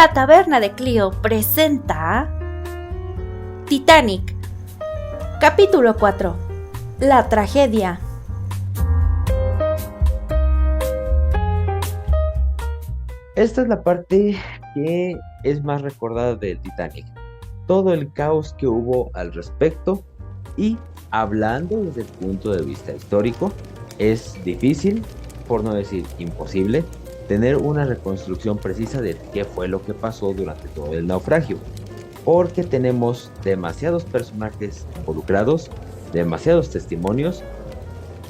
La Taberna de Clio presenta Titanic, capítulo 4, la tragedia. Esta es la parte que es más recordada del Titanic. Todo el caos que hubo al respecto y hablando desde el punto de vista histórico, es difícil, por no decir imposible, tener una reconstrucción precisa de qué fue lo que pasó durante todo el naufragio, porque tenemos demasiados personajes involucrados, demasiados testimonios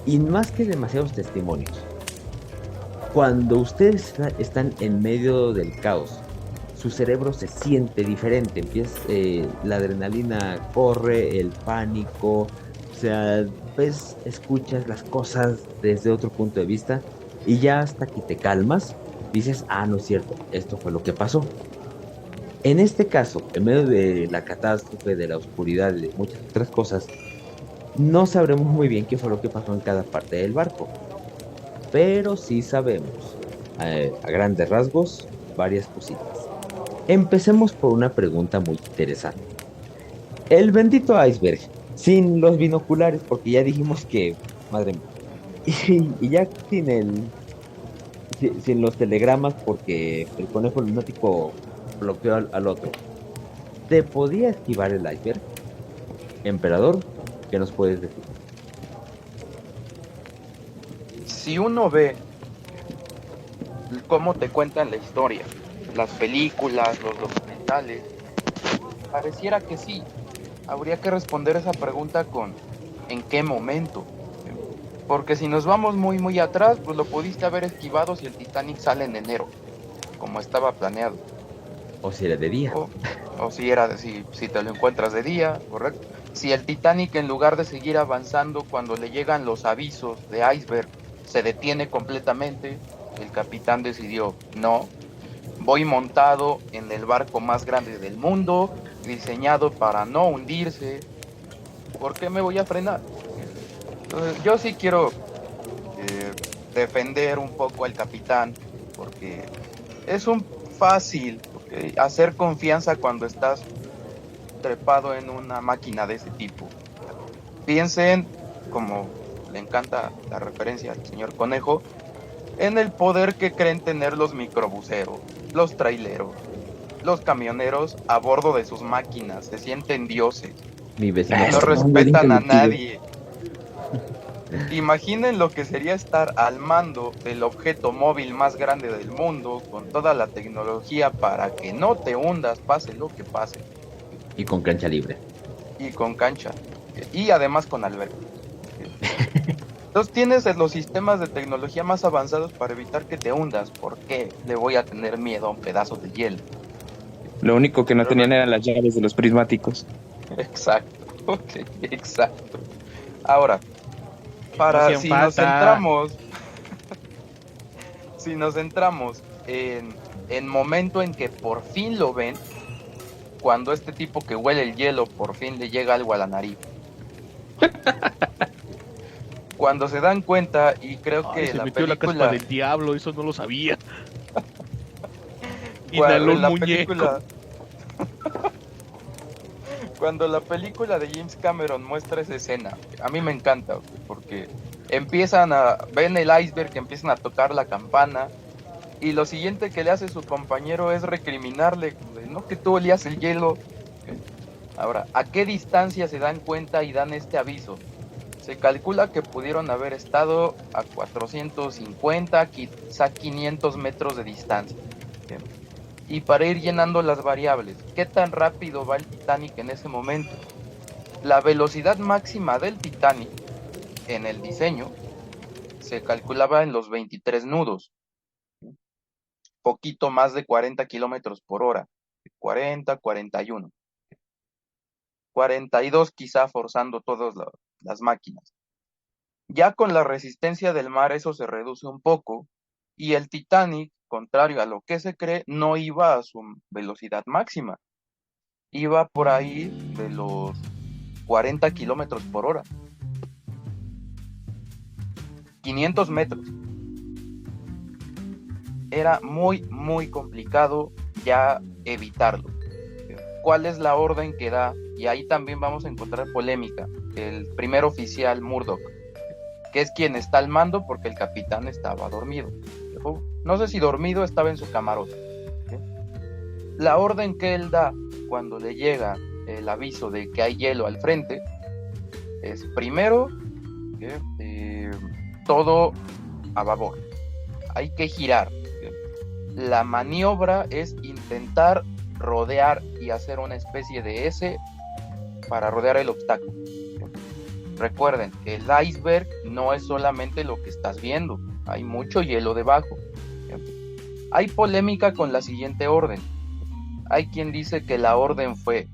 y más que demasiados testimonios. Cuando ustedes están en medio del caos, su cerebro se siente diferente, la adrenalina corre, el pánico, o sea, ves, escuchas las cosas desde otro punto de vista y ya hasta que te calmas, dices, ah, no es cierto, esto fue lo que pasó. En este caso, en medio de la catástrofe, de la oscuridad y de muchas otras cosas, no sabremos muy bien qué fue lo que pasó en cada parte del barco, pero sí sabemos, a grandes rasgos, varias cositas. Empecemos por una pregunta muy interesante. El bendito iceberg, sin los binoculares, porque ya dijimos que, madre mía, y ya sin los telegramas, porque el conejo lunático bloqueó al otro, ¿te podía esquivar el iceberg? Emperador, ¿qué nos puedes decir? Si uno ve cómo te cuentan la historia, las películas, los documentales, pareciera que sí. Habría que responder esa pregunta con ¿en qué momento? Porque si nos vamos muy atrás, pues lo pudiste haber esquivado si el Titanic sale en enero, como estaba planeado. ¿O si era de día? O si te lo encuentras de día, correcto. Si el Titanic, en lugar de seguir avanzando cuando le llegan los avisos de iceberg, se detiene completamente, el capitán decidió, no, voy montado en el barco más grande del mundo, diseñado para no hundirse, ¿por qué me voy a frenar? Entonces, yo sí quiero defender un poco al capitán, porque es un fácil hacer confianza cuando estás trepado en una máquina de ese tipo. Piensen, como le encanta la referencia al señor Conejo, en el poder que creen tener los microbuseros, los traileros, los camioneros a bordo de sus máquinas. Se sienten dioses, Mi vecino no Conejo. respetan a nadie. Imaginen lo que sería estar al mando del objeto móvil más grande del mundo, con toda la tecnología para que no te hundas, pase lo que pase. Y con cancha libre. Y con cancha. Y además con alberca. Entonces tienes los sistemas de tecnología más avanzados para evitar que te hundas. ¿Por qué le voy a tener miedo a un pedazo de hielo? Lo único que no tenían eran las llaves de los prismáticos. Exacto. Ok, exacto. Ahora, No hacían si falta. nos centramos en momento en que por fin lo ven, cuando este tipo que huele el hielo por fin le llega algo a la nariz. Cuando se dan cuenta, y creo Ay, que se la metió la caspa película, del diablo, eso no lo sabía. cuando Inhaló en un la muñeco. película, cuando la película de James Cameron muestra esa escena, a mí me encanta, porque ven el iceberg, que empiezan a tocar la campana, y lo siguiente que le hace su compañero es recriminarle, no que tú olías el hielo. Ahora, ¿a qué distancia se dan cuenta y dan este aviso? Se calcula que pudieron haber estado a 450, quizá 500 metros de distancia. Y para ir llenando las variables, ¿qué tan rápido va el Titanic en ese momento? La velocidad máxima del Titanic en el diseño se calculaba en los 23 nudos, poquito más de 40 kilómetros por hora, 40, 41, 42 quizá forzando todas las máquinas. Ya con la resistencia del mar eso se reduce un poco y el Titanic, contrario a lo que se cree, no iba a su velocidad máxima, iba por ahí de los 40 kilómetros por hora, 500 metros. Era muy complicado ya evitarlo. ¿Cuál es la orden que da? Y ahí también vamos a encontrar polémica. El primer oficial Murdoch, que es quien está al mando porque el capitán estaba dormido. No sé si dormido, estaba en su camarote. La orden que él da cuando le llega el aviso de que hay hielo al frente es primero todo a babor. Hay que girar. La maniobra es intentar rodear y hacer una especie de S para rodear el obstáculo. Recuerden, el iceberg no es solamente lo que estás viendo, hay mucho hielo debajo. Hay polémica con la siguiente orden. Hay quien dice que la orden fue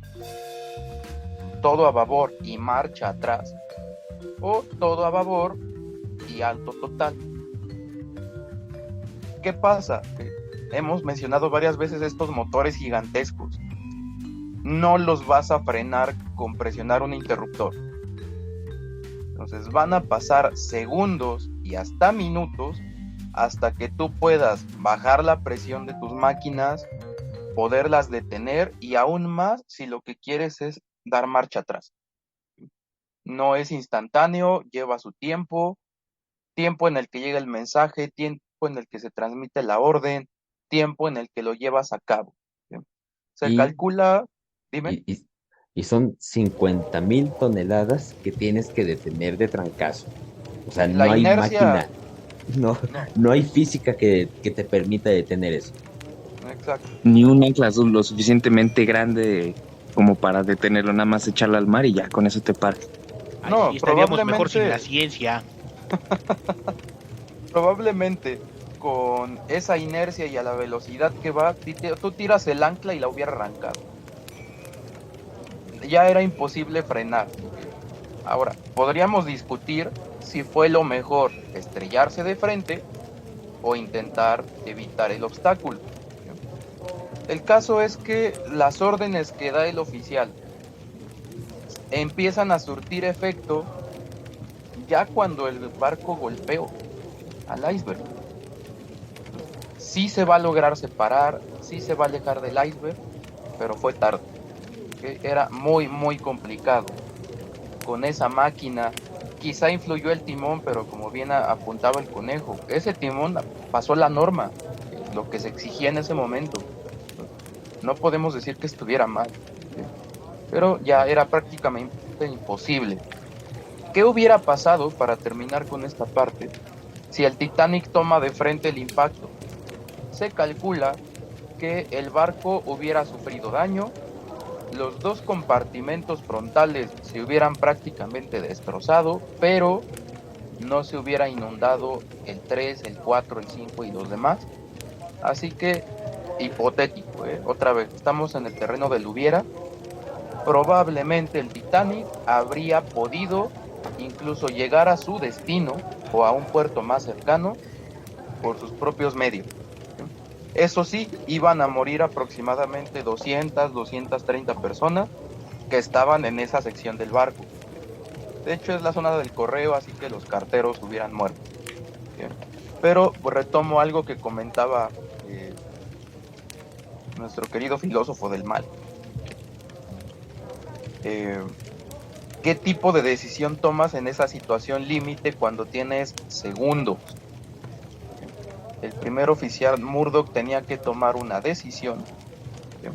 todo a babor y marcha atrás, o todo a babor y alto total. ¿Qué pasa? Hemos mencionado varias veces estos motores gigantescos. No los vas a frenar con presionar un interruptor. Entonces van a pasar segundos y hasta minutos hasta que tú puedas bajar la presión de tus máquinas, poderlas detener y aún más si lo que quieres es dar marcha atrás. No es instantáneo, lleva su tiempo en el que llega el mensaje, tiempo en el que se transmite la orden, tiempo en el que lo llevas a cabo. Se calcula, dime. Y son 50,000 toneladas que tienes que detener de trancazo. O sea, no hay máquina, no hay física que te permita detener eso. Exacto. Ni un ancla lo suficientemente grande como para detenerlo, nada más echarlo al mar y ya con eso te paras. No, estaríamos mejor sin la ciencia. Probablemente con esa inercia y a la velocidad que va, tú tiras el ancla y la hubiera arrancado. Ya era imposible frenar. Ahora, podríamos discutir si fue lo mejor estrellarse de frente o intentar evitar el obstáculo. El caso es que las órdenes que da el oficial empiezan a surtir efecto ya cuando el barco golpeó al iceberg. Sí se va a lograr separar, sí se va a alejar del iceberg, pero fue tarde. Era muy complicado. Con esa máquina, quizá influyó el timón, pero como bien apuntaba el conejo, ese timón pasó la norma, lo que se exigía en ese momento. No podemos decir que estuviera mal, pero ya era prácticamente imposible. ¿Qué hubiera pasado, para terminar con esta parte, si el Titanic toma de frente el impacto? Se calcula que el barco hubiera sufrido daño, los dos compartimentos frontales se hubieran prácticamente destrozado, pero no se hubiera inundado el 3, el 4, el 5 y los demás. Así que, hipotético, otra vez, estamos en el terreno del hubiera. Probablemente el Titanic habría podido incluso llegar a su destino o a un puerto más cercano por sus propios medios. Eso sí, iban a morir aproximadamente 230 personas que estaban en esa sección del barco. De hecho, es la zona del correo, así que los carteros hubieran muerto. Bien. Pero pues, retomo algo que comentaba nuestro querido filósofo del mal. ¿Qué tipo de decisión tomas en esa situación límite cuando tienes segundos? El primer oficial Murdoch tenía que tomar una decisión, ¿sí?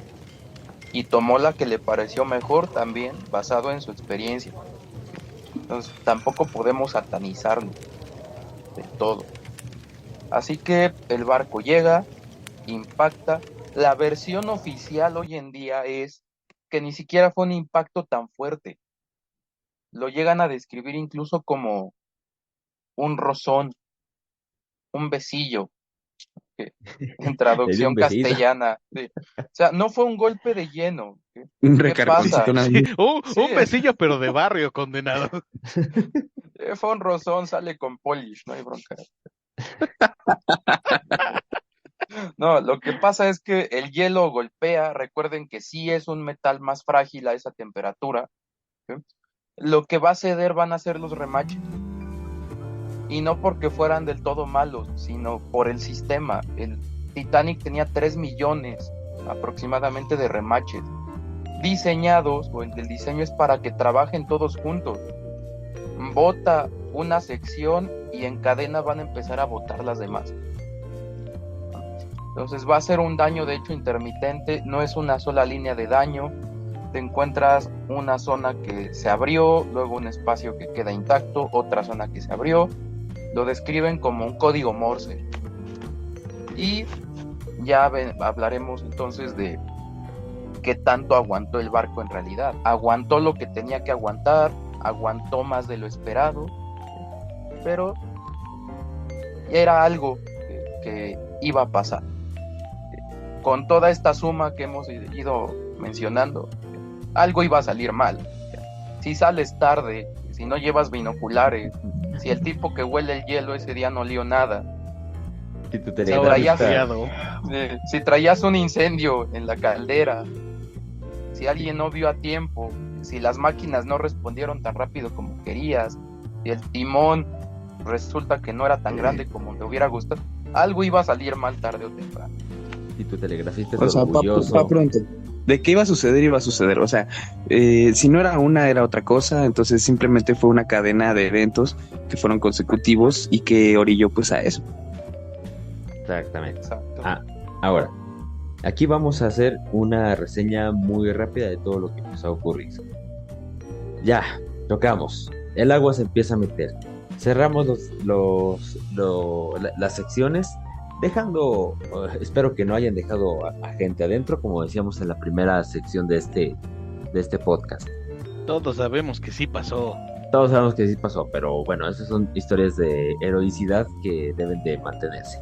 Y tomó la que le pareció mejor también, basado en su experiencia. Entonces tampoco podemos satanizarlo de todo. Así que el barco llega, impacta. La versión oficial hoy en día es que ni siquiera fue un impacto tan fuerte. Lo llegan a describir incluso como un rozón, un besillo, en traducción castellana. Sí. O sea, no fue un golpe de lleno. Un ¿Qué pasa? recargoncito. Sí, un besillo, pero de barrio, condenado. Fue un rozón, sale con polish, no hay bronca. No, lo que pasa es que el hielo golpea, recuerden que sí es un metal más frágil a esa temperatura. ¿Sí? Lo que va a ceder van a ser los remaches. Y no porque fueran del todo malos, sino por el sistema. El Titanic tenía 3 millones aproximadamente de remaches diseñados, o el diseño es para que trabajen todos juntos. Bota una sección y en cadena van a empezar a botar las demás. Entonces va a ser un daño de hecho intermitente, no es una sola línea de daño. Te encuentras una zona que se abrió, luego un espacio que queda intacto, otra zona que se abrió. Lo describen como un código Morse. Y ya hablaremos entonces de qué tanto aguantó el barco en realidad. Aguantó lo que tenía que aguantar, aguantó más de lo esperado, pero era algo que iba a pasar. Con toda esta suma que hemos ido mencionando, algo iba a salir mal. Si sales tarde, si no llevas binoculares, si el tipo que huele el hielo ese día no olió nada, si traías un incendio en la caldera, si alguien no vio a tiempo, si las máquinas no respondieron tan rápido como querías, si el timón resulta que no era tan grande como te hubiera gustado, algo iba a salir mal tarde o temprano. Y tu telegrafista es orgulloso. Pa pronto. De qué iba a suceder, iba a suceder. O sea, si no era una, era otra cosa. Entonces simplemente fue una cadena de eventos que fueron consecutivos y que orilló pues a eso. Exactamente. Ahora, aquí vamos a hacer una reseña muy rápida de todo lo que empezó a ocurrir. Ya, tocamos. El agua se empieza a meter. Cerramos las secciones, dejando, espero que no hayan dejado a gente adentro, como decíamos en la primera sección de este podcast. Todos sabemos que sí pasó. Todos sabemos que sí pasó, pero bueno, esas son historias de heroicidad que deben de mantenerse.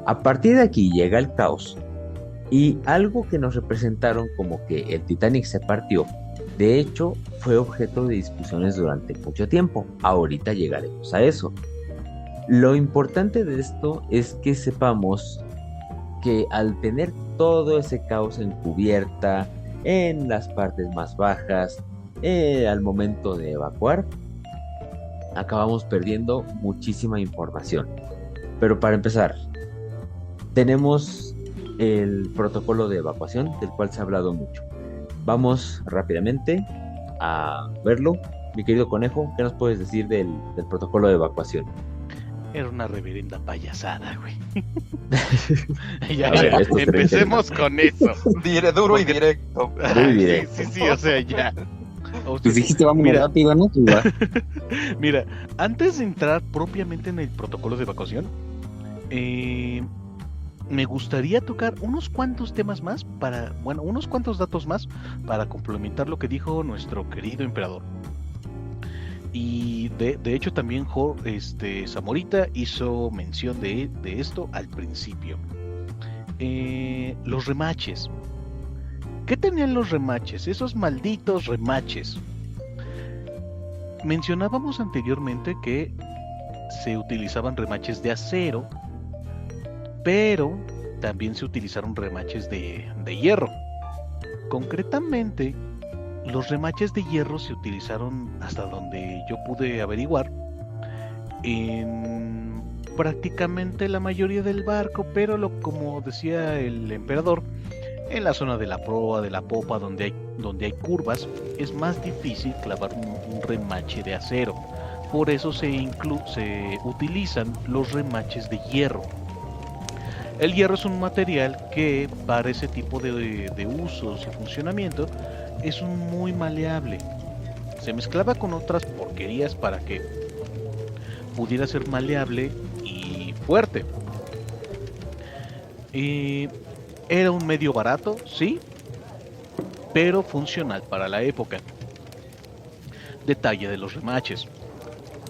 A partir de aquí llega el caos y algo que nos representaron como que el Titanic se partió. De hecho, fue objeto de discusiones durante mucho tiempo. Ahorita llegaremos a eso. Lo importante de esto es que sepamos que al tener todo ese caos en cubierta, en las partes más bajas, al momento de evacuar, acabamos perdiendo muchísima información. Pero para empezar, tenemos el protocolo de evacuación, del cual se ha hablado mucho. Vamos rápidamente a verlo. Mi querido Conejo, ¿qué nos puedes decir del protocolo de evacuación? Era una reverenda payasada, güey. Ya, empecemos con eso. Duro y directo. Muy directo. Sí, o sea, ya. Pues dijiste vamos rápido, ¿no? Mira, antes de entrar propiamente en el protocolo de evacuación, me gustaría tocar unos cuantos temas más unos cuantos datos más para complementar lo que dijo nuestro querido emperador. Y de hecho también Zamorita hizo mención de esto al principio. Los remaches. ¿Qué tenían los remaches? Esos malditos remaches. Mencionábamos anteriormente que se utilizaban remaches de acero, pero también se utilizaron remaches de hierro. Concretamente, los remaches de hierro se utilizaron, hasta donde yo pude averiguar, en prácticamente la mayoría del barco, pero como decía el emperador, en la zona de la proa, de la popa, donde hay curvas, es más difícil clavar un remache de acero. Por eso se utilizan los remaches de hierro. El hierro es un material que para ese tipo de usos y funcionamiento es muy maleable. Se mezclaba con otras porquerías para que pudiera ser maleable y fuerte. Era un medio barato, sí, pero funcional para la época. Detalle de los remaches.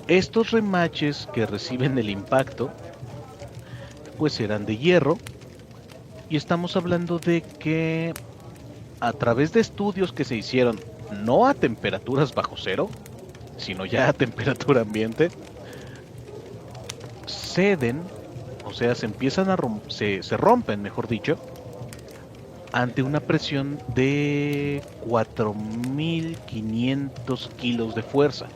Estos remaches que reciben el impacto pues eran de hierro, y estamos hablando de que a través de estudios que se hicieron no a temperaturas bajo cero, sino ya a temperatura ambiente, ceden, o sea, se rompen, mejor dicho, ante una presión de 4.500 kilos de fuerza.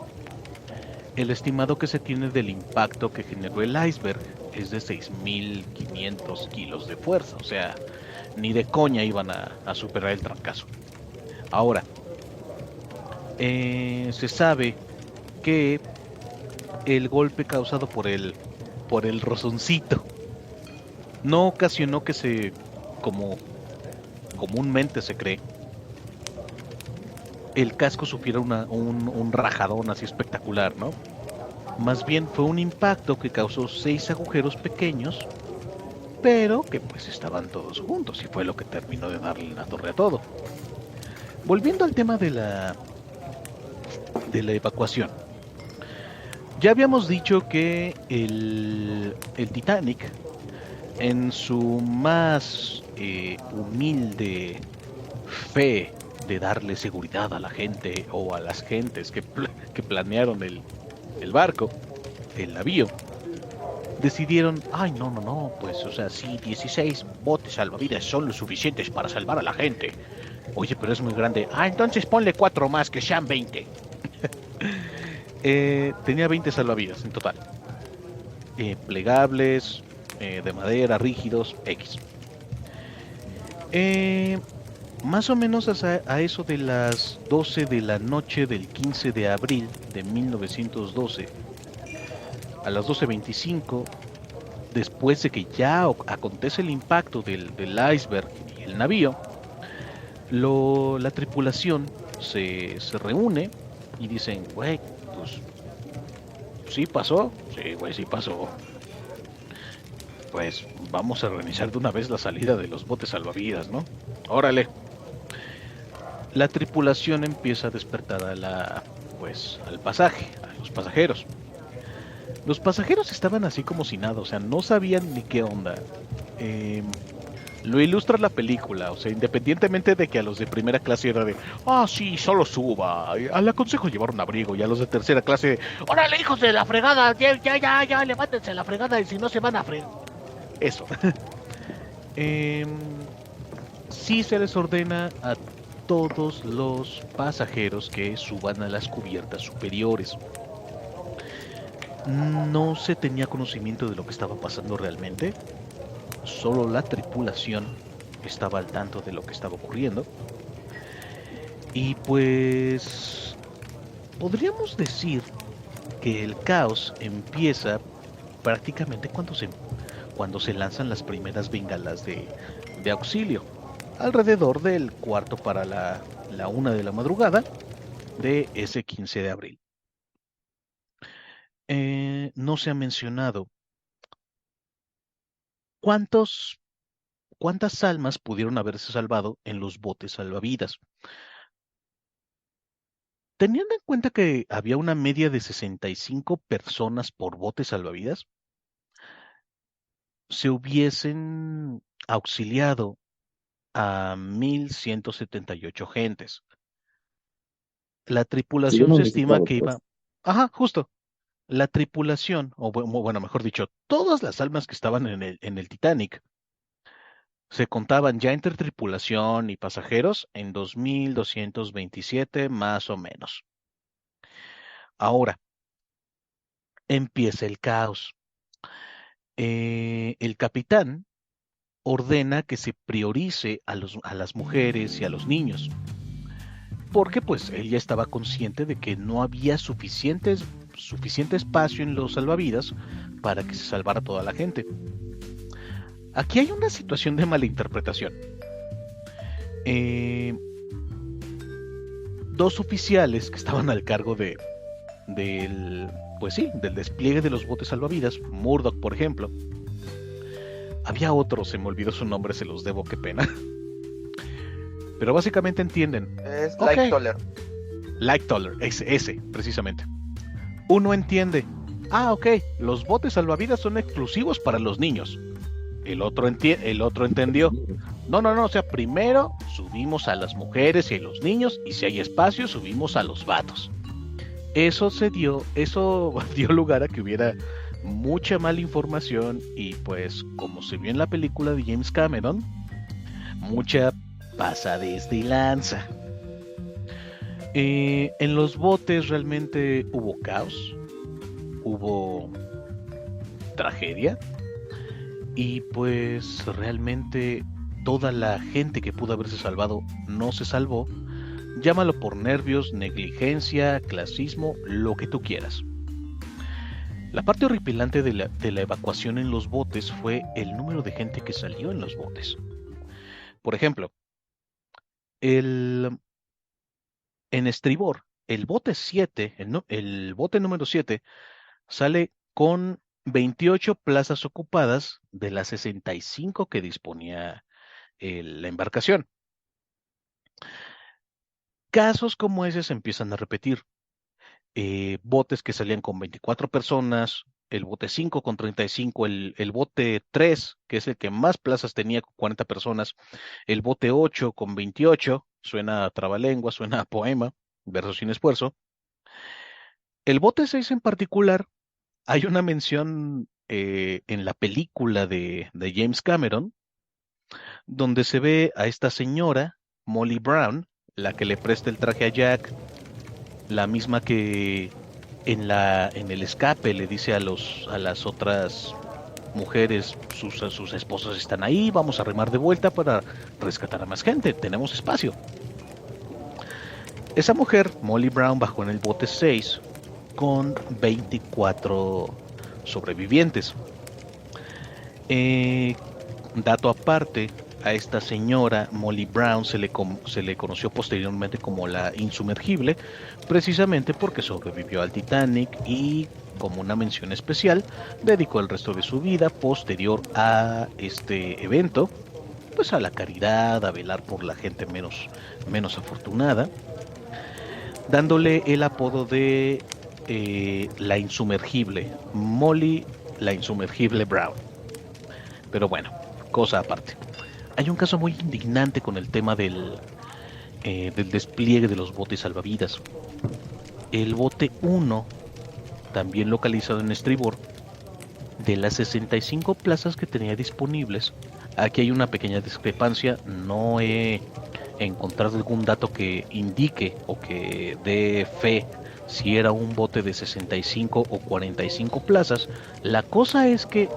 El estimado que se tiene del impacto que generó el iceberg es de 6.500 kilos de fuerza. O sea, ni de coña iban a superar el trancazo. Ahora, se sabe que el golpe causado por el rozoncito no ocasionó que como comúnmente se cree, el casco sufriera un rajadón así espectacular, ¿no? Más bien fue un impacto que causó 6 agujeros pequeños, pero que pues estaban todos juntos y fue lo que terminó de darle la torre a todo. Volviendo al tema de la evacuación. Ya habíamos dicho que el Titanic, en su más humilde fe de darle seguridad a la gente o a las gentes que planearon el barco, el navío, decidieron, ay, no, pues, o sea, sí, 16 botes salvavidas son lo suficientes para salvar a la gente. Oye, pero es muy grande. Ah, entonces ponle 4 más, que sean 20. Tenía 20 salvavidas en total. Plegables, de madera, rígidos, X. Más o menos a eso de las 12 de la noche del 15 de abril de 1912, a las 12:25, después de que ya acontece el impacto del iceberg y el navío, la tripulación se reúne y dicen, güey, pues, ¿sí pasó? Sí, güey, sí pasó. Pues vamos a organizar de una vez la salida de los botes salvavidas, ¿no? Órale. La tripulación empieza a despertar al pasaje, a los pasajeros. Los pasajeros estaban así como si nada, o sea, no sabían ni qué onda. Lo ilustra la película, o sea, independientemente de que a los de primera clase era de, sí, solo suba, le aconsejo llevar un abrigo, y a los de tercera clase, órale, hijos de la fregada, ya, levántense la fregada, y si no se van a fregar. Eso. Sí se les ordena a todos los pasajeros que suban a las cubiertas superiores. No se tenía conocimiento de lo que estaba pasando realmente. Solo la tripulación estaba al tanto de lo que estaba ocurriendo. Y pues podríamos decir que el caos empieza prácticamente cuando se lanzan las primeras bengalas de auxilio, alrededor del cuarto para la 1 de la madrugada de ese 15 de abril. No se ha mencionado cuántas almas pudieron haberse salvado en los botes salvavidas. Teniendo en cuenta que había una media de 65 personas por bote salvavidas, se hubiesen auxiliado a 1,178 gentes. La tripulación se estima que iba... Ajá, justo. La tripulación, o bueno, mejor dicho, todas las almas que estaban en el Titanic se contaban ya entre tripulación y pasajeros en 2,227 más o menos. Ahora, empieza el caos. El capitán ordena que se priorice a las mujeres y a los niños, porque pues él ya estaba consciente de que no había suficiente espacio en los salvavidas para que se salvara toda la gente. Aquí hay una situación de malinterpretación. 2 oficiales que estaban al cargo del despliegue de los botes salvavidas, Murdoch, por ejemplo. Había otro, se me olvidó su nombre, se los debo, qué pena. Pero básicamente entienden. Es Lightoller. Lightoller, ese, precisamente. Uno entiende. Ok, los botes salvavidas son exclusivos para los niños. El otro entendió. No, o sea, primero subimos a las mujeres y a los niños, y si hay espacio, subimos a los vatos. Eso dio lugar a que hubiera mucha mala información y pues, como se vio en la película de James Cameron, mucha pasadez de lanza. En los botes realmente hubo caos, hubo tragedia y pues realmente toda la gente que pudo haberse salvado no se salvó, llámalo por nervios, negligencia, clasismo, lo que tú quieras. La parte horripilante de la evacuación en los botes fue el número de gente que salió en los botes. Por ejemplo, en estribor, el bote 7, el bote número 7, sale con 28 plazas ocupadas de las 65 que disponía la embarcación. Casos como ese se empiezan a repetir. Botes que salían con 24 personas, el bote 5 con 35, el bote 3, que es el que más plazas tenía, con 40 personas, el bote 8 con 28, suena a trabalengua, suena a poema, verso sin esfuerzo. El bote 6 en particular, hay una mención en la película de James Cameron, donde se ve a esta señora, Molly Brown, la que le presta el traje a Jack, la misma que en el escape le dice a las otras mujeres, sus esposas están ahí, vamos a remar de vuelta para rescatar a más gente, tenemos espacio. Esa mujer, Molly Brown, bajó en el bote 6 con 24 sobrevivientes. Dato aparte, a esta señora Molly Brown se le conoció posteriormente como la insumergible, precisamente porque sobrevivió al Titanic y, como una mención especial, dedicó el resto de su vida posterior a este evento, pues a la caridad, a velar por la gente menos afortunada, dándole el apodo de la insumergible, Molly la insumergible Brown. Pero bueno, cosa aparte. Hay un caso muy indignante con el tema del despliegue de los botes salvavidas. El bote 1, también localizado en estribor, de las 65 plazas que tenía disponibles, aquí hay una pequeña discrepancia. No he encontrado algún dato que indique o que dé fe si era un bote de 65 o 45 plazas. La cosa es que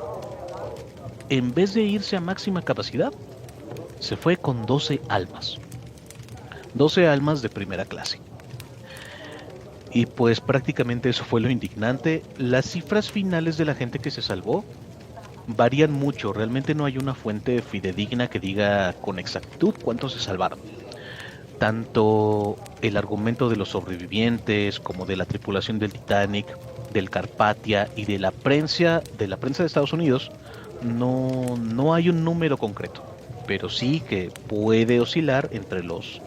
en vez de irse a máxima capacidad, se fue con 12 almas. 12 almas de primera clase. Y pues prácticamente eso fue lo indignante. Las cifras finales de la gente que se salvó varían mucho. Realmente no hay una fuente fidedigna que diga con exactitud cuántos se salvaron. Tanto el argumento de los sobrevivientes como de la tripulación del Titanic, del Carpathia y de la prensa de Estados Unidos, no hay un número concreto, pero sí que puede oscilar entre los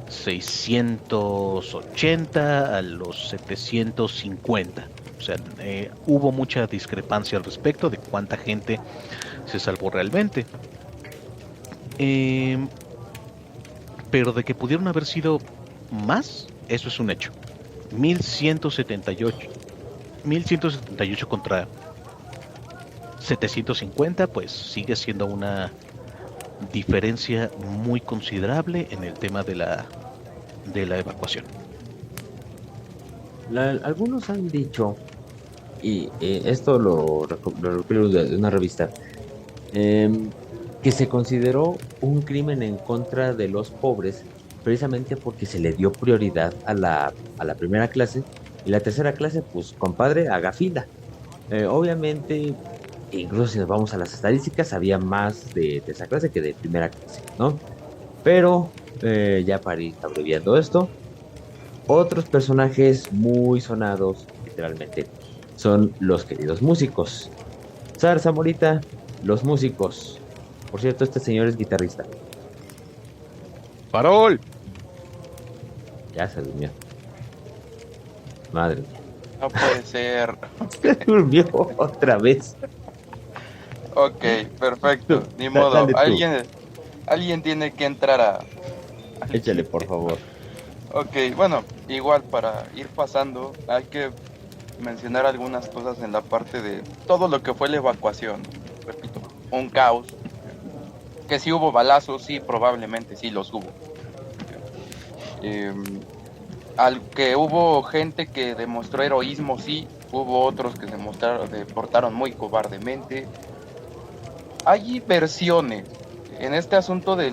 680 a los 750. O sea, hubo mucha discrepancia al respecto de cuánta gente se salvó realmente. Pero de que pudieron haber sido más, eso es un hecho. 1178 contra 750, pues sigue siendo una diferencia muy considerable en el tema de la evacuación. Algunos han dicho, y esto lo recopilo de una revista, que se consideró un crimen en contra de los pobres precisamente porque se le dio prioridad a la primera clase, y la tercera clase, pues compadre, haga fila. Obviamente, incluso si nos vamos a las estadísticas, había más de esa clase que de primera clase, ¿no? Pero ya para ir abreviando esto, otros personajes muy sonados, literalmente, son los queridos músicos. Zarza Morita, los músicos. Por cierto, este señor es guitarrista. ¡Farol! Ya se durmió. Madre mía. No puede ser. Se durmió otra vez. Ok, perfecto. Ni modo. Dale tú. Alguien tiene que entrar a... Échale, por favor. Ok, bueno, igual para ir pasando, hay que mencionar algunas cosas en la parte de todo lo que fue la evacuación. Repito, un caos. Que si hubo balazos, sí, probablemente sí los hubo. Al que hubo gente que demostró heroísmo, sí, hubo otros que se portaron muy cobardemente. Hay versiones en este asunto de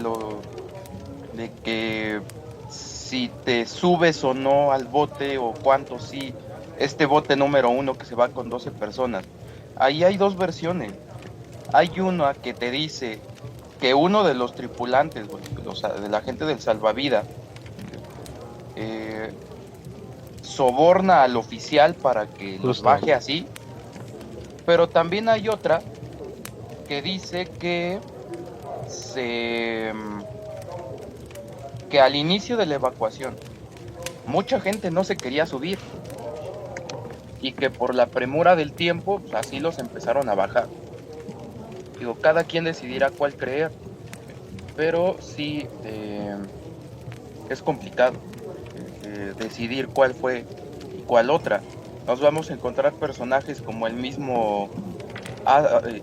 que si te subes o no al bote, o cuánto sí, este bote número 1 que se va con 12 personas, ahí hay dos versiones. Hay una que te dice que uno de los tripulantes, de la gente del salvavidas, soborna al oficial para que los baje así, pero también hay otra que dice que al inicio de la evacuación mucha gente no se quería subir y que por la premura del tiempo, pues, así los empezaron a bajar. Digo, cada quien decidirá cuál creer, pero sí es complicado decidir cuál fue y cuál otra. Nos vamos a encontrar personajes como el mismo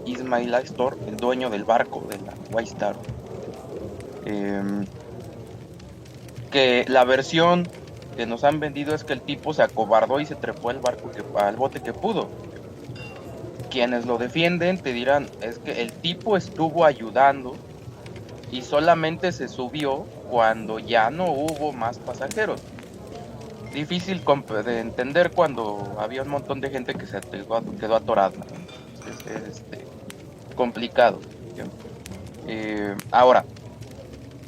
Ismail Astor, el dueño del barco de la White Star, que la versión que nos han vendido es que el tipo se acobardó y se trepó al bote que pudo. Quienes lo defienden te dirán, es que el tipo estuvo ayudando y solamente se subió cuando ya no hubo más pasajeros. Difícil de entender cuando había un montón de gente que se quedó atorada. Es complicado. Ahora,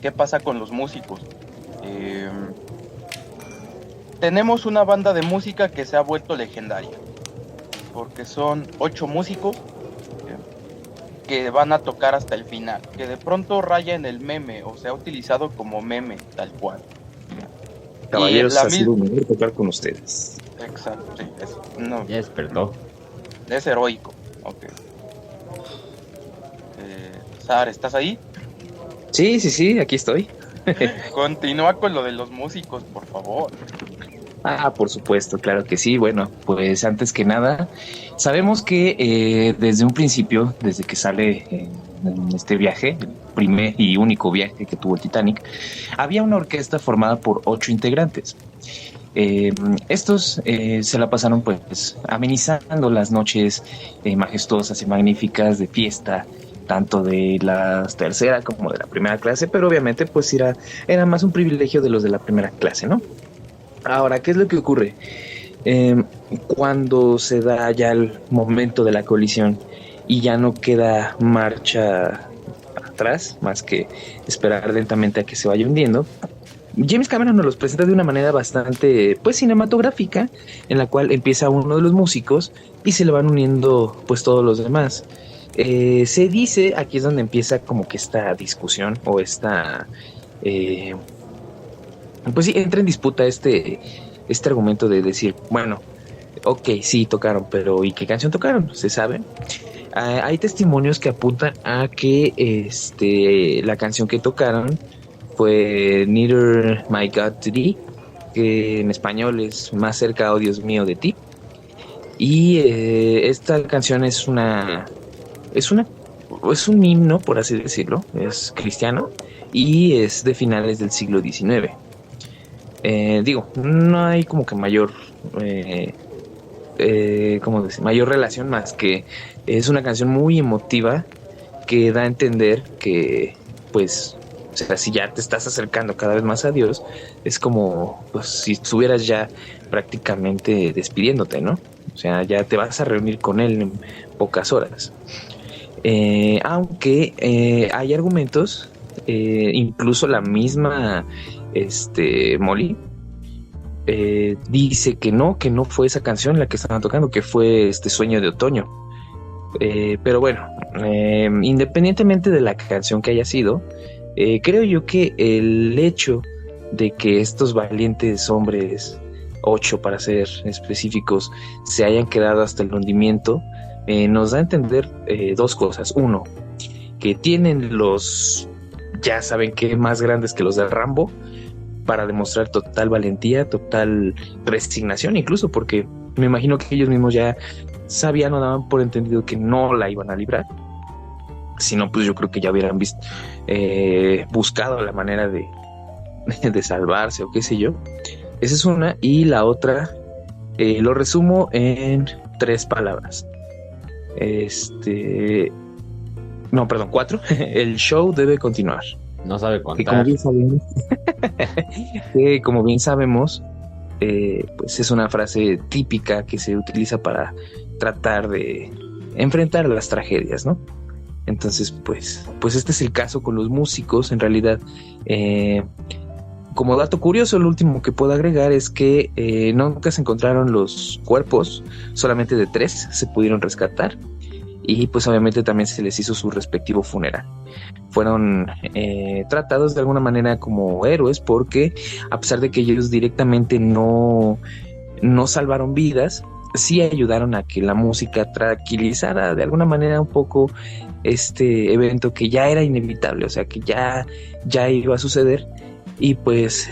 ¿qué pasa con los músicos? Tenemos una banda de música que se ha vuelto legendaria, porque son 8 músicos que van a tocar hasta el final, que de pronto raya en el meme, o se ha utilizado como meme, tal cual. Caballeros, ha sido un honor tocar con ustedes. Exacto, sí, ya despertó. Es heroico. Ok. Sar, ¿estás ahí? Sí, aquí estoy. Continúa con lo de los músicos, por favor. Por supuesto, claro que sí. Bueno, pues antes que nada, sabemos que desde un principio, desde que sale en este viaje, el primer y único viaje que tuvo el Titanic, había una orquesta formada por 8 integrantes. Estos se la pasaron pues amenizando las noches majestuosas y magníficas de fiesta, tanto de la tercera como de la primera clase, pero obviamente pues era más un privilegio de los de la primera clase, ¿no? Ahora, ¿qué es lo que ocurre? Cuando se da ya el momento de la colisión y ya no queda marcha atrás, más que esperar lentamente a que se vaya hundiendo, James Cameron nos los presenta de una manera bastante pues cinematográfica, en la cual empieza uno de los músicos y se le van uniendo pues todos los demás. Se dice, aquí es donde empieza como que esta discusión o esta... pues sí, entra en disputa este argumento de decir, bueno, ok, sí tocaron, pero ¿y qué canción tocaron? ¿Se sabe? Hay testimonios que apuntan a que la canción que tocaron fue Neither My God to Thee, que en español es Más cerca, oh Dios mío, de ti. Y esta canción es un himno, por así decirlo, es cristiano y es de finales del siglo XIX. No hay como que mayor mayor relación, más que es una canción muy emotiva que da a entender que pues, o sea, si ya te estás acercando cada vez más a Dios, es como pues si estuvieras ya prácticamente despidiéndote, ¿no? O sea, ya te vas a reunir con él en pocas horas. Aunque hay argumentos, incluso la misma Molly dice que no fue esa canción la que estaban tocando, que fue Sueño de Otoño. Pero bueno, independientemente de la canción que haya sido, creo yo que el hecho de que estos valientes hombres, 8 para ser específicos, se hayan quedado hasta el hundimiento, nos da a entender 2 cosas. Uno, que tienen los, ya saben que más grandes que los de Rambo, para demostrar total valentía, total resignación, incluso porque me imagino que ellos mismos ya sabían o daban por entendido que no la iban a librar. Si no, pues yo creo que ya hubieran buscado la manera de salvarse o qué sé yo. Esa es una. Y la otra, lo resumo en 3 palabras. No, perdón, 4. El show debe continuar. No sabe Que como contar. bien sabemos, que como bien sabemos, pues es una frase típica que se utiliza para tratar de enfrentar las tragedias, ¿no? Entonces, pues este es el caso con los músicos. En realidad, como dato curioso, lo último que puedo agregar es que nunca se encontraron los cuerpos, solamente de 3 se pudieron rescatar, y pues obviamente también se les hizo su respectivo funeral. Fueron tratados de alguna manera como héroes, porque a pesar de que ellos directamente no salvaron vidas, sí ayudaron a que la música tranquilizara de alguna manera un poco este evento que ya era inevitable, o sea que ya iba a suceder. Y pues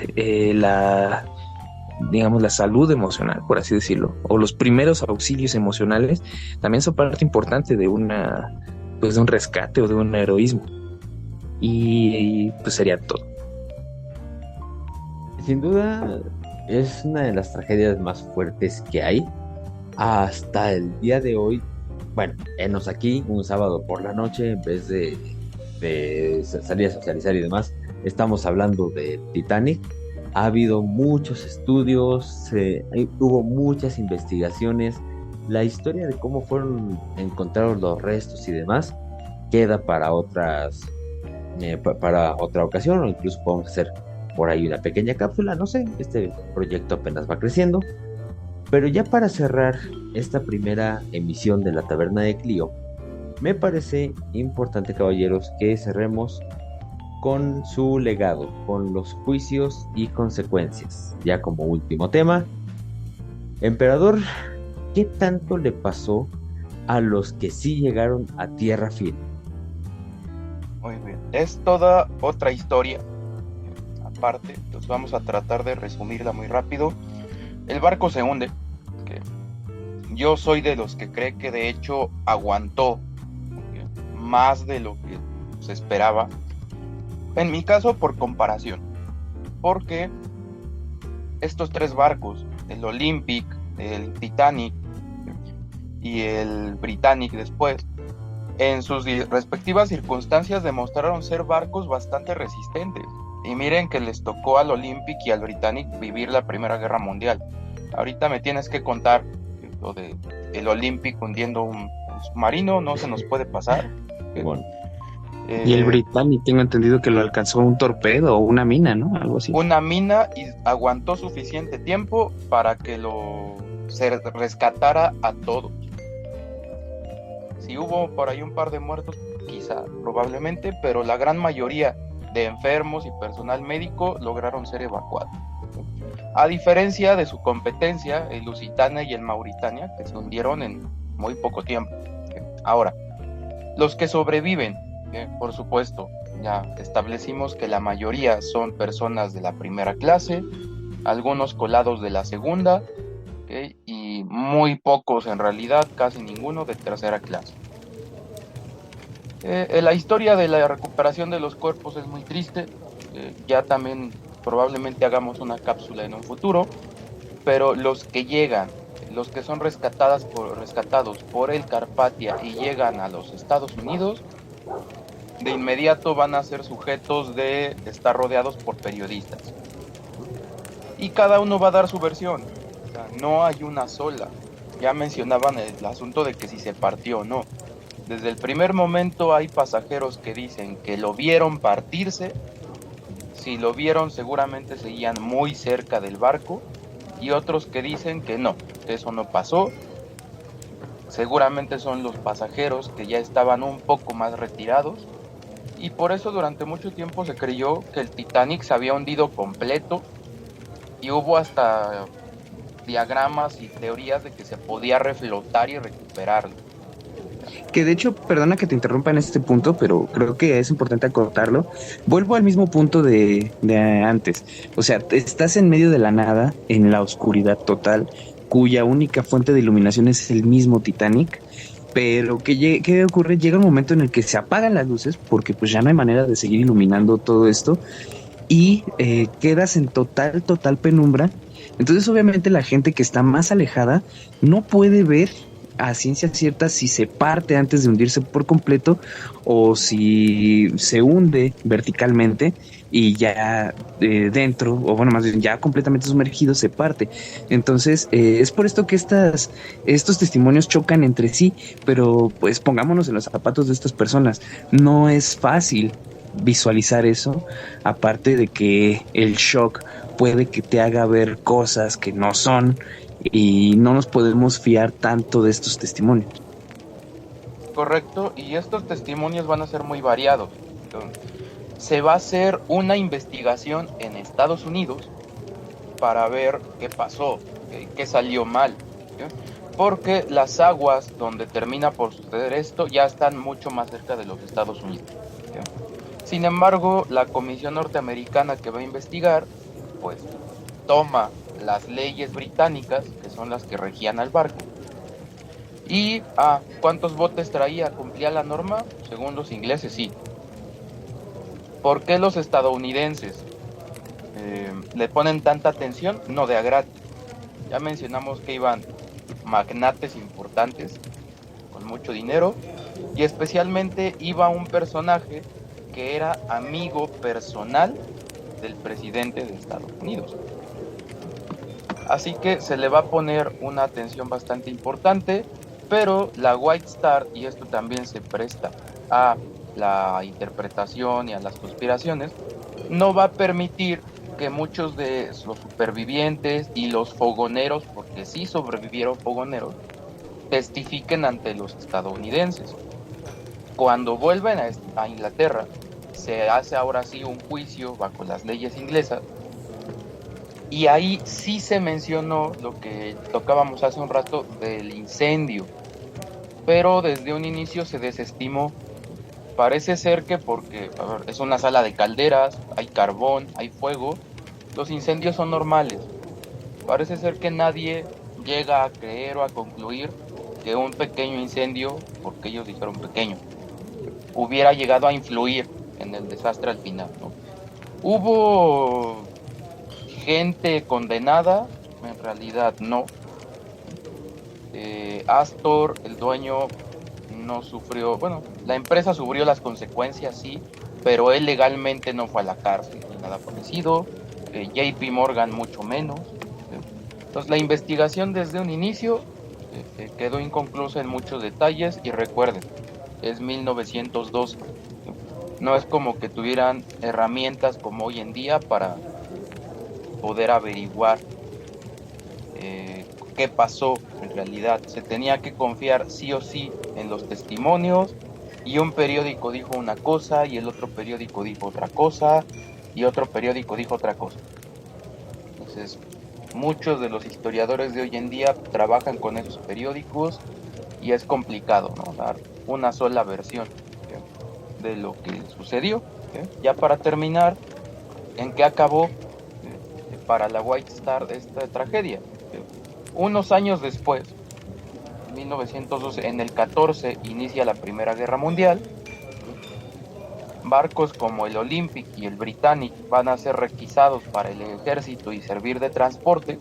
digamos, la salud emocional, por así decirlo, o los primeros auxilios emocionales también son parte importante de de un rescate o de un heroísmo. Y pues sería todo. Sin duda, es una de las tragedias más fuertes que hay hasta el día de hoy. Bueno, enos aquí un sábado por la noche, en vez de salir a socializar y demás, estamos hablando de Titanic. Ha habido muchos estudios, hubo muchas investigaciones. La historia de cómo fueron encontrados los restos y demás queda para para otra ocasión, o incluso podemos hacer por ahí una pequeña cápsula, no sé, este proyecto apenas va creciendo. Pero ya para cerrar esta primera emisión de la Taberna de Clio, me parece importante, caballeros, que cerremos con su legado, con los juicios y consecuencias. Ya como último tema, Emperador, ¿qué tanto le pasó a los que sí llegaron a tierra firme? Muy bien, es toda otra historia aparte, entonces vamos a tratar de resumirla muy rápido. El barco se hunde, que yo soy de los que cree que de hecho aguantó más de lo que se esperaba. En mi caso, por comparación, porque estos 3 barcos, el Olympic, el Titanic y el Britannic después, en sus respectivas circunstancias demostraron ser barcos bastante resistentes. Y miren que les tocó al Olympic y al Britannic vivir la Primera Guerra Mundial. Ahorita me tienes que contar lo de el Olympic hundiendo un submarino, no se nos puede pasar. Bueno, Y el Britannic, tengo entendido que lo alcanzó un torpedo o una mina, ¿no? Algo así. Una mina, y aguantó suficiente tiempo para que se rescatara a todos. Si hubo por ahí un par de muertos, quizá, probablemente, pero la gran mayoría de enfermos y personal médico lograron ser evacuados. A diferencia de su competencia, el Lusitania y el Mauritania, que se hundieron en muy poco tiempo. Ahora, los que sobreviven, por supuesto, ya establecimos que la mayoría son personas de la primera clase, algunos colados de la segunda, y muy pocos en realidad, casi ninguno de tercera clase. La historia de la recuperación de los cuerpos es muy triste, ya también probablemente hagamos una cápsula en un futuro, pero los que llegan, los que son rescatados por el Carpathia y llegan a los Estados Unidos, de inmediato van a ser sujetos de estar rodeados por periodistas. Y cada uno va a dar su versión, o sea, no hay una sola. Ya mencionaban el asunto de que si se partió o no. Desde el primer momento hay pasajeros que dicen que lo vieron partirse. Si lo vieron, seguramente seguían muy cerca del barco, y otros que dicen que no, eso no pasó. Seguramente son los pasajeros que ya estaban un poco más retirados, y por eso durante mucho tiempo se creyó que el Titanic se había hundido completo, y hubo hasta diagramas y teorías de que se podía reflotar y recuperarlo. Que de hecho, perdona que te interrumpa en este punto, pero creo que es importante acotarlo. Vuelvo al mismo punto de antes. O sea, estás en medio de la nada, en la oscuridad total, cuya única fuente de iluminación es el mismo Titanic. Pero ¿qué ocurre? Llega un momento en el que se apagan las luces, porque pues ya no hay manera de seguir iluminando todo esto, y quedas en total penumbra. Entonces obviamente la gente que está más alejada no puede ver a ciencia cierta si se parte antes de hundirse por completo o si se hunde verticalmente y ya dentro, o bueno, más bien ya completamente sumergido, se parte. Entonces, es por esto que estos testimonios chocan entre sí, pero pues pongámonos en los zapatos de estas personas. No es fácil visualizar eso, aparte de que el shock puede que te haga ver cosas que no son y no nos podemos fiar tanto de estos testimonios. Correcto, y estos testimonios van a ser muy variados. Entonces, se va a hacer una investigación en Estados Unidos para ver qué pasó, qué salió mal, ¿sí? Porque las aguas donde termina por suceder esto ya están mucho más cerca de los Estados Unidos, ¿sí? Sin embargo, la comisión norteamericana que va a investigar, pues toma las leyes británicas, que son las que regían al barco, y ¿cuántos botes traía? ¿Cumplía la norma? Según los ingleses, sí. ¿Por qué los estadounidenses le ponen tanta atención? No de a gratis. Ya mencionamos que iban magnates importantes con mucho dinero, y especialmente iba un personaje que era amigo personal del presidente de Estados Unidos. Así que se le va a poner una atención bastante importante, pero la White Star, y esto también se presta a la interpretación y a las conspiraciones, no va a permitir que muchos de los supervivientes y los fogoneros, porque sí sobrevivieron fogoneros, testifiquen ante los estadounidenses. Cuando vuelven a Inglaterra, se hace ahora sí un juicio bajo las leyes inglesas, y ahí sí se mencionó lo que tocábamos hace un rato del incendio, pero desde un inicio se desestimó. Parece ser que porque es una sala de calderas, hay carbón, hay fuego, los incendios son normales. Parece ser que nadie llega a creer o a concluir que un pequeño incendio, porque ellos dijeron pequeño, hubiera llegado a influir en el desastre al final, ¿no? Hubo gente condenada, en realidad no. Astor, el dueño, no sufrió, bueno, la empresa sufrió las consecuencias, sí, pero él legalmente no fue a la cárcel ni nada parecido. JP Morgan mucho menos. Entonces la investigación desde un inicio quedó inconclusa en muchos detalles, y recuerden, es 1912. No es como que tuvieran herramientas como hoy en día para poder averiguar qué pasó en realidad. Se tenía que confiar sí o sí en los testimonios, y un periódico dijo una cosa y el otro periódico dijo otra cosa y otro periódico dijo otra cosa. Entonces, muchos de los historiadores de hoy en día trabajan con esos periódicos y es complicado, ¿no?, dar una sola versión de lo que sucedió. Ya para terminar, ¿en qué acabó para la White Star esta tragedia? Unos años después, en 1912, en el 14, inicia la Primera Guerra Mundial. Barcos como el Olympic y el Britannic van a ser requisados para el ejército y servir de transporte.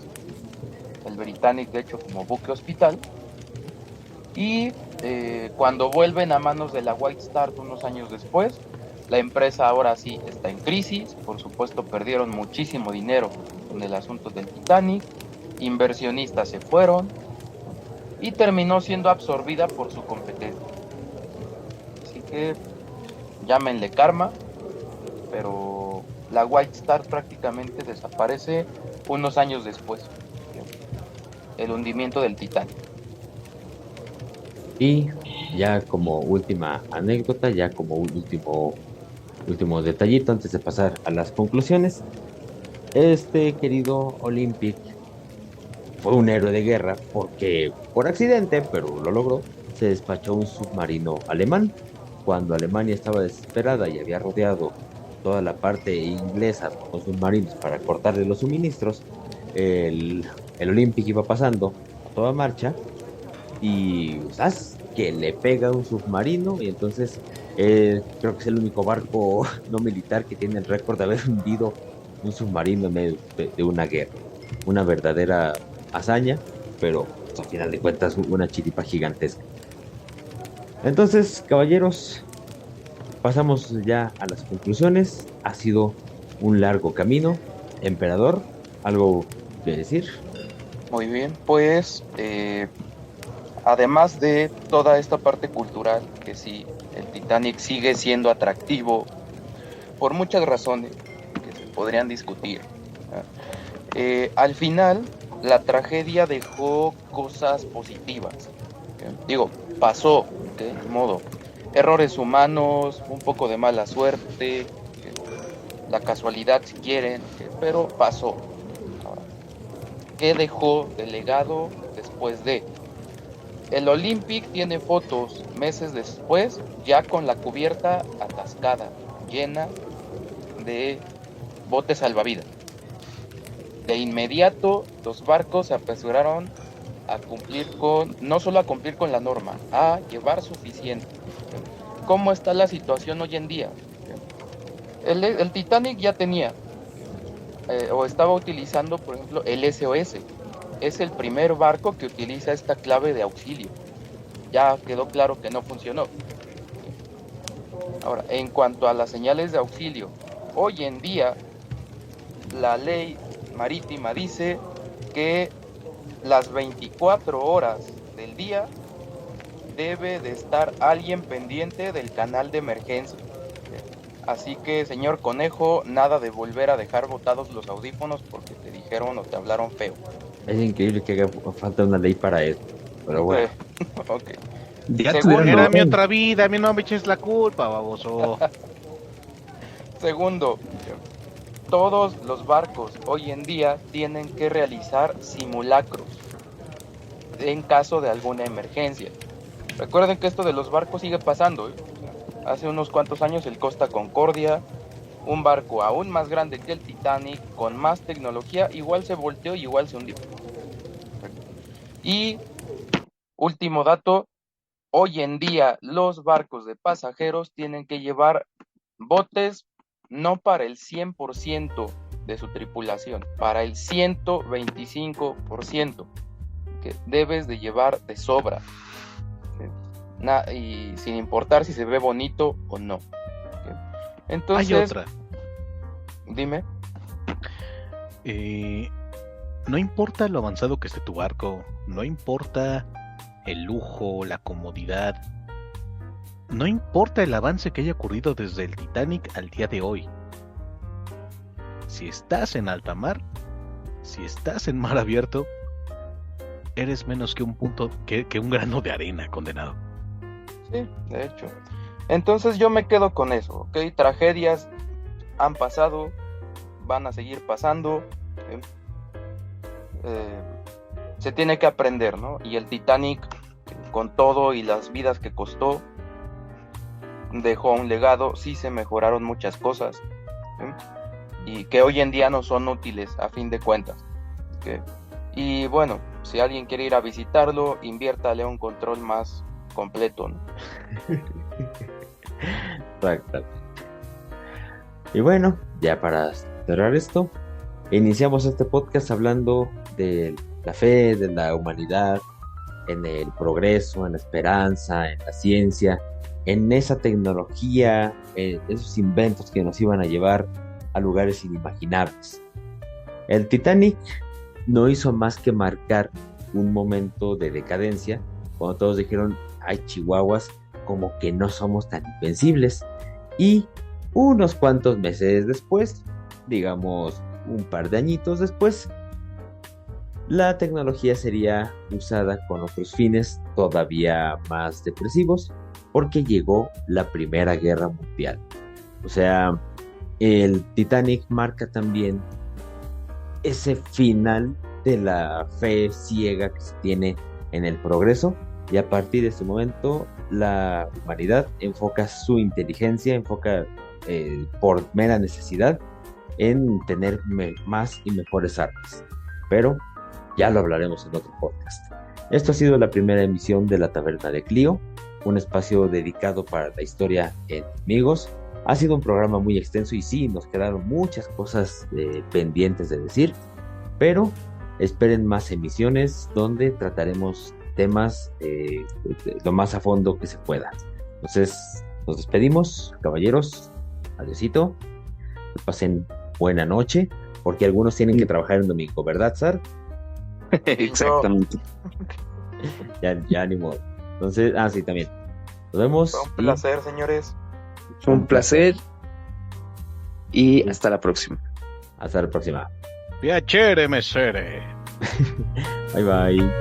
El Britannic, de hecho, como buque hospital. Y cuando vuelven a manos de la White Star unos años después, la empresa ahora sí está en crisis. Por supuesto, perdieron muchísimo dinero en el asunto del Titanic. Inversionistas se fueron y terminó siendo absorbida por su competencia. Así que llámenle karma, pero la White Star prácticamente desaparece unos años después, el hundimiento del Titanic. Y ya como última anécdota, ya como último detallito antes de pasar a las conclusiones, este querido Olympic fue un héroe de guerra porque por accidente, pero lo logró, se despachó un submarino alemán. Cuando Alemania estaba desesperada y había rodeado toda la parte inglesa con submarinos para cortarle los suministros, el Olympic iba pasando a toda marcha y ¿sabes? Que le pega un submarino, y entonces creo que es el único barco no militar que tiene el récord de haber hundido un submarino en medio de una guerra. Una verdadera hazaña, pero pues, a final de cuentas una chiripa gigantesca. Entonces, caballeros, pasamos ya a las conclusiones. Ha sido un largo camino. Emperador, ¿algo que decir? Muy bien, pues además de toda esta parte cultural, que sí, el Titanic sigue siendo atractivo por muchas razones que se podrían discutir. Al final, la tragedia dejó cosas positivas. Digo, pasó, ¿okay? Ni modo. Errores humanos, un poco de mala suerte, la casualidad si quieren, pero pasó. Ahora, ¿qué dejó de legado después de? El Olympic tiene fotos meses después, ya con la cubierta atascada, llena de botes salvavidas. De inmediato, los barcos se apresuraron a cumplir no solo a cumplir con la norma, a llevar suficiente. ¿Cómo está la situación hoy en día? El Titanic ya tenía, o estaba utilizando, por ejemplo, el SOS. Es el primer barco que utiliza esta clave de auxilio. Ya quedó claro que no funcionó. Ahora, en cuanto a las señales de auxilio, hoy en día la ley marítima dice que las 24 horas del día debe de estar alguien pendiente del canal de emergencia. Así que, señor Conejo, nada de volver a dejar botados los audífonos porque te dijeron o te hablaron feo. Es increíble que haga falta una ley para eso. Pero bueno. Ok. Ya Segundo, tuvieron Era razón. mi otra vida, a mí no me eches la culpa, baboso. Segundo, todos los barcos hoy en día tienen que realizar simulacros en caso de alguna emergencia. Recuerden que esto de los barcos sigue pasando, ¿eh? Hace unos cuantos años el Costa Concordia, un barco aún más grande que el Titanic, con más tecnología, igual se volteó y igual se hundió. Y último dato, hoy en día los barcos de pasajeros tienen que llevar botes no para el 100% de su tripulación, para el 125% que debes de llevar de sobra. Y sin importar si se ve bonito o no. Entonces, Hay otra. Dime. No importa lo avanzado que esté tu barco, no importa el lujo, la comodidad, no importa el avance que haya ocurrido desde el Titanic al día de hoy. Si estás en alta mar, si estás en mar abierto, eres menos que un un grano de arena, condenado. Sí, de hecho. Entonces yo me quedo con eso, ¿ok? Tragedias han pasado, van a seguir pasando. Se tiene que aprender, ¿no? Y el Titanic, con todo y las vidas que costó, dejó un legado. Sí se mejoraron muchas cosas, ¿sí? Y que hoy en día no son útiles a fin de cuentas, ¿sí? Y bueno, si alguien quiere ir a visitarlo, inviértale un control más completo, ¿no? Exacto. Y bueno, ya para cerrar esto, iniciamos este podcast hablando de la fe, de la humanidad, en el progreso, en la esperanza, en la ciencia, en esa tecnología, esos inventos que nos iban a llevar a lugares inimaginables. El Titanic no hizo más que marcar un momento de decadencia, cuando todos dijeron, ay, chihuahuas, como que no somos tan invencibles. Y unos cuantos meses después, digamos un par de añitos después, la tecnología sería usada con otros fines todavía más depresivos, porque llegó la Primera Guerra Mundial. O sea, el Titanic marca también ese final de la fe ciega que se tiene en el progreso, y a partir de ese momento la humanidad enfoca su inteligencia, enfoca por mera necesidad en tener más y mejores armas. Pero ya lo hablaremos en otro podcast. Esto ha sido la primera emisión de La Taberna de Clio, un espacio dedicado para la historia en amigos. Ha sido un programa muy extenso y sí, nos quedaron muchas cosas pendientes de decir, pero esperen más emisiones donde trataremos temas lo más a fondo que se pueda. Entonces, nos despedimos, caballeros. Adiósito. Que pasen buena noche, porque algunos tienen que trabajar el domingo, ¿verdad, Sar? Exactamente. Ya ni modo. Entonces, sí, también. Nos vemos. Fue un placer, señores. Fue un placer y hasta la próxima. Hasta la próxima. Piacere, mesere. Bye bye.